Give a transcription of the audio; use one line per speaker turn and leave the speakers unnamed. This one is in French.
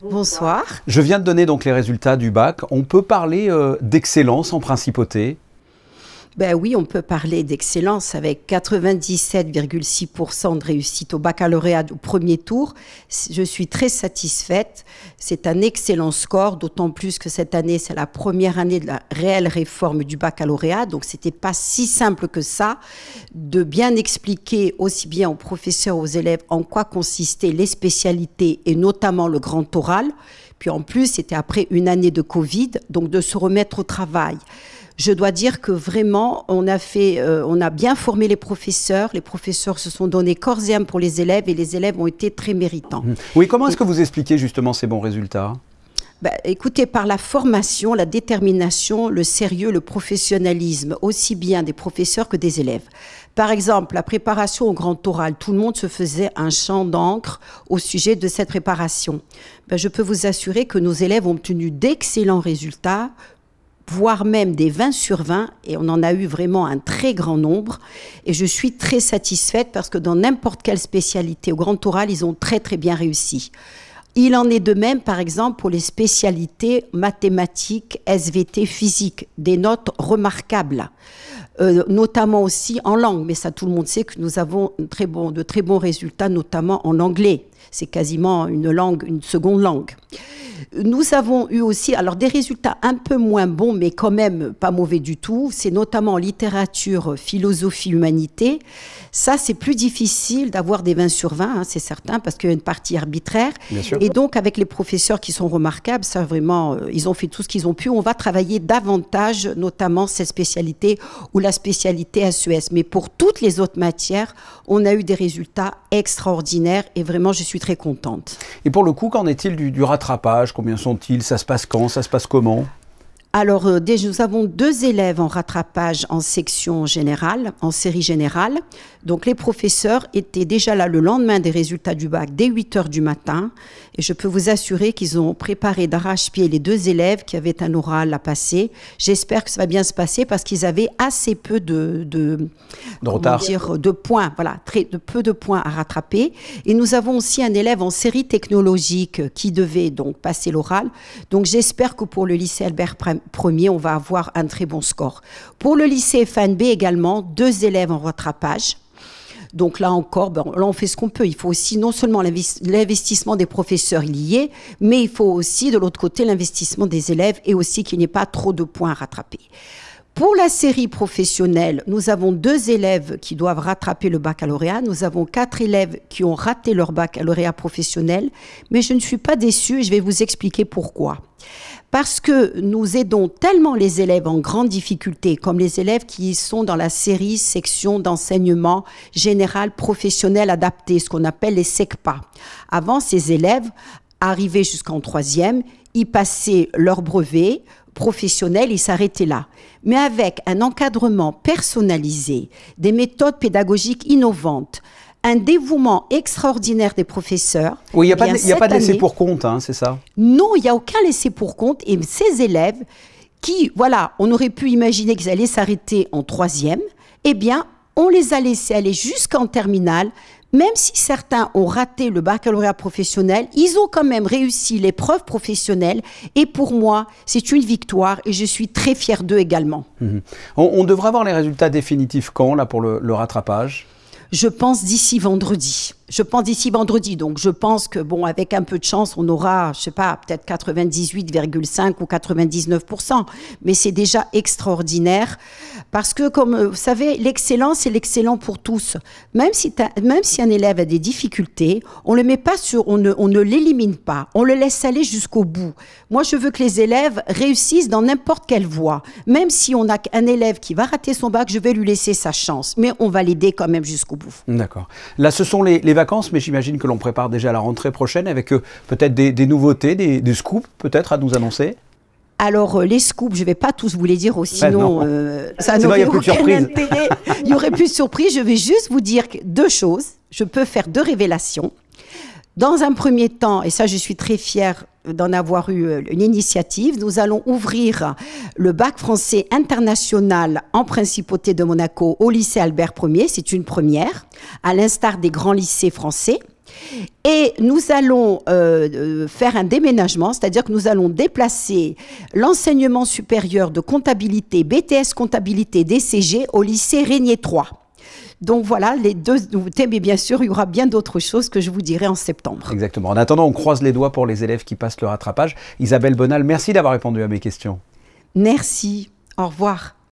Bonsoir.
Je viens de donner donc les résultats du bac. On peut parler d'excellence en principauté?
Ben oui, on peut parler d'excellence avec 97,6% de réussite au baccalauréat au premier tour. Je suis très satisfaite. C'est un excellent score, d'autant plus que cette année, c'est la première année de la réelle réforme du baccalauréat. Donc, c'était pas si simple que ça de bien expliquer aussi bien aux professeurs, aux élèves, en quoi consistaient les spécialités et notamment le grand oral. Puis en plus, c'était après une année de Covid, donc de se remettre au travail. Je dois dire que vraiment, on a bien formé les professeurs se sont donnés corps et âme pour les élèves et les élèves ont été très méritants.
Oui, comment est-ce que vous expliquez justement ces bons résultats?
Écoutez, par la formation, la détermination, le sérieux, le professionnalisme, aussi bien des professeurs que des élèves. Par exemple, la préparation au grand oral, tout le monde se faisait un champ d'encre au sujet de cette préparation. Je peux vous assurer que nos élèves ont obtenu d'excellents résultats, voire même des 20 sur 20, et on en a eu vraiment un très grand nombre. Et je suis très satisfaite parce que dans n'importe quelle spécialité au grand oral, ils ont très très bien réussi. Il en est de même, par exemple, pour les spécialités mathématiques, SVT, physique, des notes remarquables, notamment aussi en langue. Mais ça, tout le monde sait que nous avons de très bons résultats, notamment en anglais. C'est quasiment une seconde langue. Nous avons eu aussi, alors des résultats un peu moins bons, mais quand même pas mauvais du tout. C'est notamment en littérature, philosophie, humanité. Ça, c'est plus difficile d'avoir des 20 sur 20, hein, c'est certain, parce qu'il y a une partie arbitraire.
Bien sûr.
Et donc, avec les professeurs qui sont remarquables, ça vraiment, ils ont fait tout ce qu'ils ont pu. On va travailler davantage, notamment cette spécialité ou la spécialité SES. Mais pour toutes les autres matières, on a eu des résultats extraordinaires et vraiment, je suis très contente.
Et pour le coup, qu'en est-il du rattrapage? Combien sont-ils? Ça se passe quand? Ça se passe comment?
Alors, nous avons 2 élèves en rattrapage en section générale, en série générale. Donc, les professeurs étaient déjà là le lendemain des résultats du bac, dès 8 h du matin. Et je peux vous assurer qu'ils ont préparé d'arrache-pied les 2 élèves qui avaient un oral à passer. J'espère que ça va bien se passer parce qu'ils avaient assez peu de
retard.
De points, voilà, peu de points à rattraper. Et nous avons aussi un élève en série technologique qui devait donc passer l'oral. Donc, j'espère que pour le lycée Albert Ier, on va avoir un très bon score. Pour le lycée FNB également, 2 élèves en rattrapage. Donc là encore, là on fait ce qu'on peut. Il faut aussi non seulement l'investissement des professeurs, il y est, mais il faut aussi de l'autre côté l'investissement des élèves et aussi qu'il n'y ait pas trop de points à rattraper. Pour la série professionnelle, nous avons 2 élèves qui doivent rattraper le baccalauréat. Nous avons 4 élèves qui ont raté leur baccalauréat professionnel. Mais je ne suis pas déçue et je vais vous expliquer pourquoi. Parce que nous aidons tellement les élèves en grande difficulté, comme les élèves qui sont dans la série section d'enseignement général professionnel adapté, ce qu'on appelle les SECPA. Avant, ces élèves arrivaient jusqu'en 3e, ils passaient leur brevet professionnel, ils s'arrêtaient là. Mais avec un encadrement personnalisé, des méthodes pédagogiques innovantes, un dévouement extraordinaire des professeurs.
Oui, il n'y a pas de laisser pour compte, hein, c'est ça?
Non, il n'y a aucun laisser pour compte. Et ces élèves qui, voilà, on aurait pu imaginer qu'ils allaient s'arrêter en 3e, eh bien, on les a laissés aller jusqu'en terminale. Même si certains ont raté le baccalauréat professionnel, ils ont quand même réussi l'épreuve professionnelle. Et pour moi, c'est une victoire et je suis très fière d'eux également.
On devrait avoir les résultats définitifs quand, là, pour le rattrapage?
Je pense d'ici vendredi. Donc je pense que, bon, avec un peu de chance, on aura, je sais pas, peut-être 98,5 ou 99%. Mais c'est déjà extraordinaire parce que, comme vous savez, l'excellence, c'est l'excellent pour tous. Même si un élève a des difficultés, on le met pas on ne l'élimine pas. On le laisse aller jusqu'au bout. Moi, je veux que les élèves réussissent dans n'importe quelle voie. Même si on a un élève qui va rater son bac, je vais lui laisser sa chance. Mais on va l'aider quand même jusqu'au bout.
D'accord. Là, ce sont les vacances, mais j'imagine que l'on prépare déjà la rentrée prochaine avec peut-être des nouveautés, des scoops peut-être à nous annoncer.
Alors, les scoops, je ne vais pas tous vous les dire, sinon ça n'aurait aucun intérêt. Il y aurait plus de surprises. Je vais juste vous dire 2 choses. Je peux faire 2 révélations. Dans un premier temps, et ça je suis très fière d'en avoir eu une initiative, nous allons ouvrir le bac français international en principauté de Monaco au lycée Albert Ier. C'est une première, à l'instar des grands lycées français. Et nous allons faire un déménagement, c'est-à-dire que nous allons déplacer l'enseignement supérieur de comptabilité, BTS comptabilité DCG au lycée Régnier 3. Donc voilà les deux nouveautés, mais bien sûr, il y aura bien d'autres choses que je vous dirai en septembre.
Exactement. En attendant, on croise les doigts pour les élèves qui passent le rattrapage. Isabelle Bonal, merci d'avoir répondu à mes questions.
Merci. Au revoir.